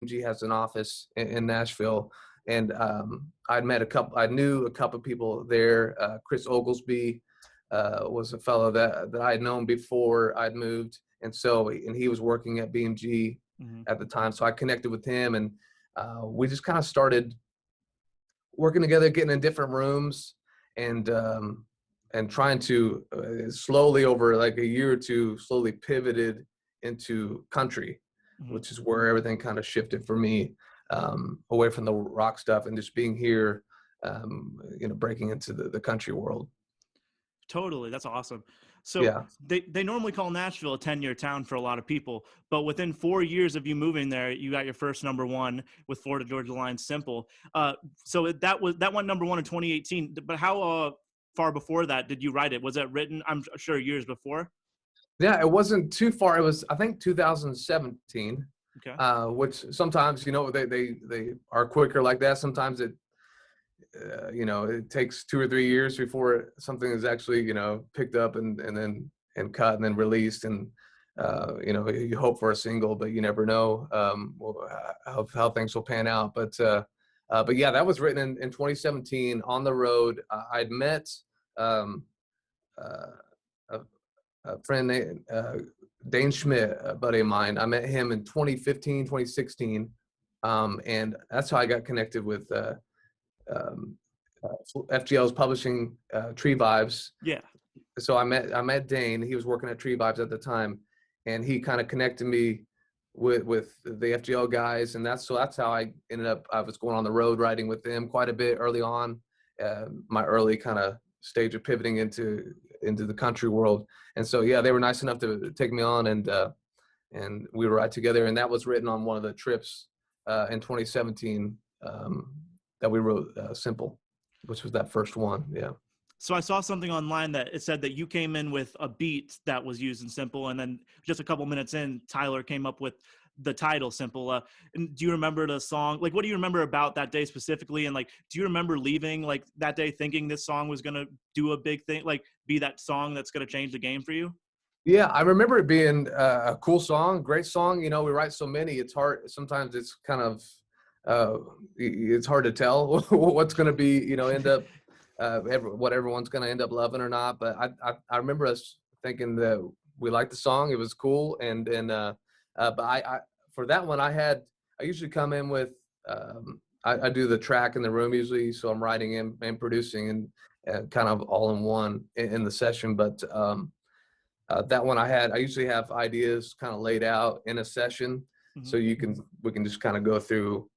BMG has an office in Nashville, and I knew a couple of people there. Chris Oglesby was a fellow that I had known before I'd moved, and he was working at BMG Hmm. at the time. So I connected with him, and we just kind of started working together, getting in different rooms, and trying to slowly over like a year or two, slowly pivoted into country, Hmm. which is where everything kind of shifted for me, away from the rock stuff and just being here, breaking into the country world. Totally. That's awesome. So Yeah. they normally call Nashville a 10-year town for a lot of people, but within 4 years of you moving there, you got your first number one with Florida Georgia Line Simple. So that went number one in 2018. But how far before that did you write it? Was that written? I'm sure years before. Yeah, it wasn't too far. It was, I think, 2017, Okay. which sometimes, they are quicker like that. Sometimes it takes 2 or 3 years before something is actually, picked up and cut and then released. And, you hope for a single, but you never know how things will pan out. But yeah, that was written in 2017 on the road. I'd met um, uh, a, a friend named Dane Schmidt, a buddy of mine. I met him in 2015, 2016. And that's how I got connected with um, FGL's publishing Tree Vibes. Yeah. So I met Dane. He was working at Tree Vibes at the time, and he kind of connected me with the FGL guys, and that's how I ended up. I was going on the road writing with them quite a bit early on, my early kind of stage of pivoting into the country world. And so yeah, they were nice enough to take me on, and we were right together. And that was written on one of the trips in 2017 that we wrote, Simple, which was that first one. Yeah. So I saw something online that it said that you came in with a beat that was used in Simple, and then just a couple minutes in, Tyler came up with the title Simple. And do you remember the song? Like, what do you remember about that day specifically? And like, do you remember leaving like that day thinking this song was gonna do a big thing, like be that song that's gonna change the game for you? Yeah, I remember it being a cool song, great song. We write so many, it's hard. Sometimes it's kind of, it's hard to tell what's going to be, end up, what everyone's going to end up loving or not. But I remember us thinking that we liked the song. It was cool. But for that one, I usually come in with, I do the track in the room usually. So I'm writing and producing and kind of all in one in the session. But, that one I usually have ideas kind of laid out in a session, Mhm. so we can just kind of go through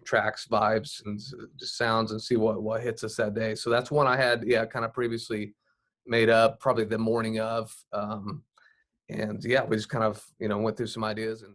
tracks, vibes, and just sounds and see what hits us that day. So that's one I had, yeah, kind of previously made up, probably the morning of, and yeah, we just kind of went through some ideas and